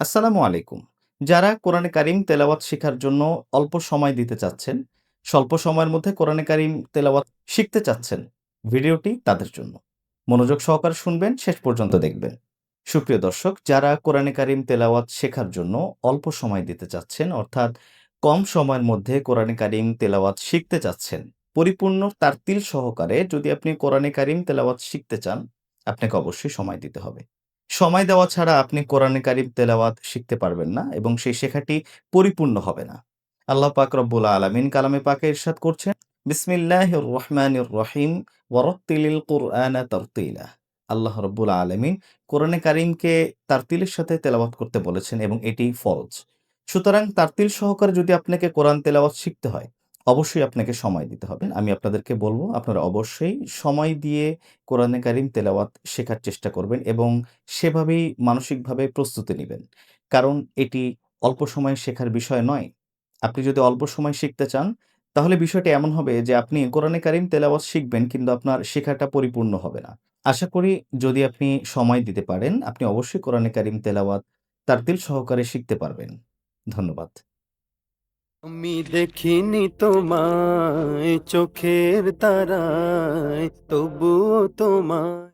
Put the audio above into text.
আসসালামু আলাইকুম। যারা কোরআনে কারিম তেলাওয়াত শেখার জন্য অল্প সময় দিতে চাচ্ছেন, স্বল্প সময়ের মধ্যে কোরআনে কারিম তেলাওয়াত শিখতে চাচ্ছেন, ভিডিওটি তাদের জন্য। মনোযোগ সহকারে শুনবেন, শেষ পর্যন্ত দেখবেন। সুপ্রিয় দর্শক, যারা কোরআনে কারিম তেলাওয়াত শেখার জন্য অল্প সময় দিতে চাচ্ছেন, অর্থাৎ কম সময়ের মধ্যে কোরআনে কারিম তেলাওয়াত শিখতে চাচ্ছেন, পরিপূর্ণ তারতিল সহকারে যদি আপনি কোরআনে কারিম তেলাওয়াত শিখতে চান, আপনাকে অবশ্যই সময় দিতে হবে। সময় দেওয়া ছাড়া আপনি কোরআনে কারিম তেলাওয়াত শিখতে পারবেন না এবং সেই শেখাটি পরিপূর্ণ হবে না। আল্লাহ পাক রব্বুল আলামিন কালামে পাকে ইরশাদ করছেন, বিসমিল্লাহির রহমানির রহিম ওয়ারাত্তিলিল কুরআনা তারতিলা। আল্লাহ রব্বুল আলামিন কোরআনে কারিমকে তারতিলের সাথে তেলাওয়াত করতে বলেছেন এবং এটি ফরজ। সুতরাং তারতিল সহকারে যদি আপনাকে কোরআন তেলাওয়াত শিখতে হয়, অবশ্যই আপনাকে সময় দিতে হবে। আমি আপনাদেরকে বলব, আপনারা অবশ্যই সময় দিয়ে কোরআনে কারিম তেলাওয়াত শেখার চেষ্টা করবেন এবং সেভাবেই মানসিকভাবে প্রস্তুতি নিবেন। কারণ এটি অল্প সময়ে শেখার বিষয় নয়। আপনি যদি অল্প সময় শিখতে চান, তাহলে বিষয়টি এমন হবে যে আপনি কোরআনে কারিম তেলাওয়াত শিখবেন কিন্তু আপনার শেখাটা পরিপূর্ণ হবে না। আশা করি যদি আপনি সময় দিতে পারেন, আপনি অবশ্যই কোরআনে কারিম তেলাওয়াত তারতিল সহকারে শিখতে পারবেন। ধন্যবাদ। আমি দেখিনি তোমায় চোখের তারায়, তবুও তোমায়